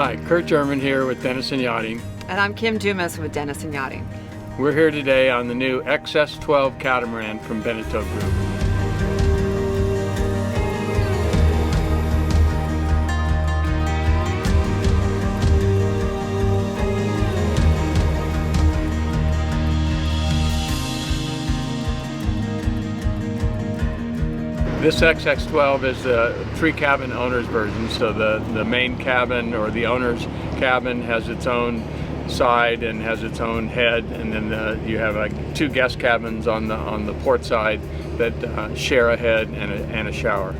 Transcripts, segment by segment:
Hi, Kurt Jerman here with Denison Yachting. And I'm Kim Dumas with Denison Yachting. We're here today on the new XS12 catamaran from Beneteau Group. This XX12 is the 3-cabin owner's version, so the main cabin or the owner's cabin has its own side and has its own head, and then you have like 2 guest cabins on the port side that share a head and a shower.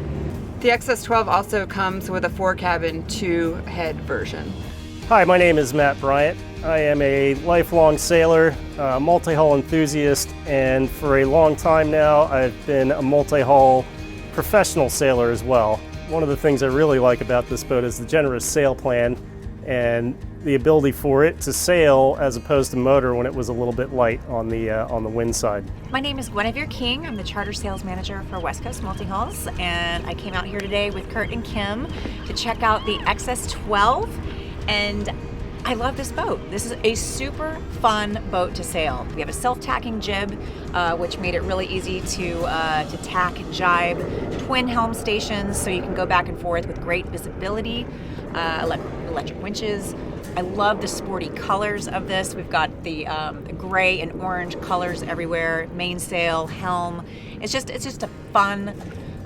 The XS12 also comes with a 4-cabin, 2-head version. Hi, my name is Matt Bryant. I am a lifelong sailor, multi-hull enthusiast, and for a long time now I've been a multi-hull professional sailor as well. One of the things I really like about this boat is the generous sail plan and the ability for it to sail as opposed to motor when it was a little bit light on the wind side. My name is Guinevere King. I'm the charter sales manager for West Coast Multihulls, and I came out here today with Kurt and Kim to check out the XS12, and I love this boat. This is a super fun boat to sail. We have a self-tacking jib, which made it really easy to tack and jibe. Twin helm stations, so you can go back and forth with great visibility. Electric winches. I love the sporty colors of this. We've got the gray and orange colors everywhere. Mainsail, helm. It's just a fun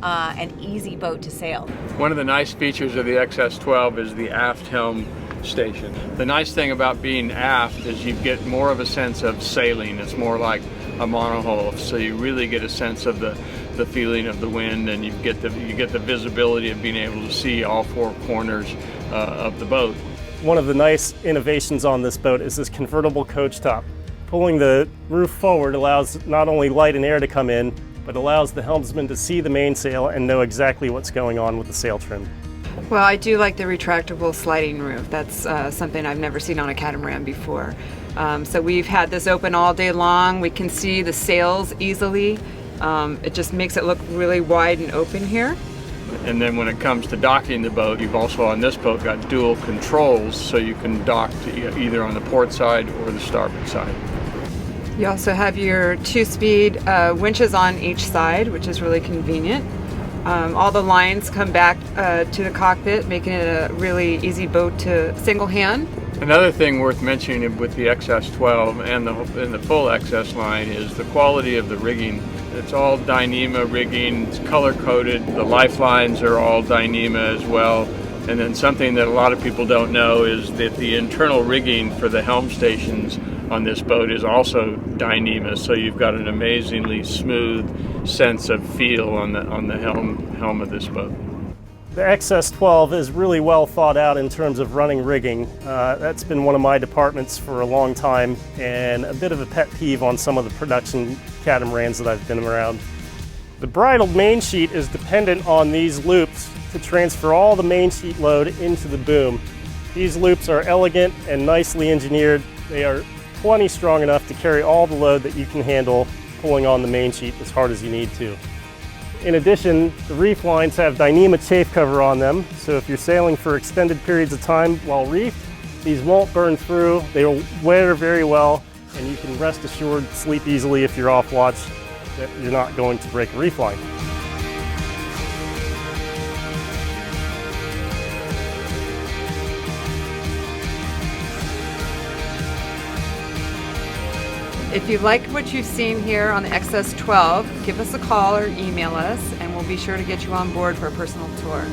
and easy boat to sail. One of the nice features of the XS12 is the aft helm station. The nice thing about being aft is you get more of a sense of sailing. It's more like a monohull, so you really get a sense of the feeling of the wind, and you get the visibility of being able to see all 4 corners of the boat. One of the nice innovations on this boat is this convertible coach top. Pulling the roof forward allows not only light and air to come in, but allows the helmsman to see the mainsail and know exactly what's going on with the sail trim. Well, I do like the retractable sliding roof. That's something I've never seen on a catamaran before. So we've had this open all day long. We can see the sails easily. It just makes it look really wide and open here. And then when it comes to docking the boat, you've also on this boat got dual controls, so you can dock to either on the port side or the starboard side. You also have your 2-speed winches on each side, which is really convenient. All the lines come back to the cockpit, making it a really easy boat to single hand. Another thing worth mentioning with the XS12 and the full XS line is the quality of the rigging. It's all Dyneema rigging, it's color coded, the lifelines are all Dyneema as well. And then something that a lot of people don't know is that the internal rigging for the helm stations on this boat is also Dyneema, so you've got an amazingly smooth sense of feel on the helm of this boat. The XS12 is really well thought out in terms of running rigging. That's been one of my departments for a long time, and a bit of a pet peeve on some of the production catamarans that I've been around. The bridle main sheet is dependent on these loops to transfer all the main sheet load into the boom. These loops are elegant and nicely engineered. They are plenty strong enough to carry all the load that you can handle pulling on the main sheet as hard as you need to. In addition, the reef lines have Dyneema chafe cover on them, so if you're sailing for extended periods of time while reefed, these won't burn through. They will wear very well, and you can rest assured sleep easily if you're off watch that you're not going to break a reef line. If you like what you've seen here on the XS12, give us a call or email us, and we'll be sure to get you on board for a personal tour.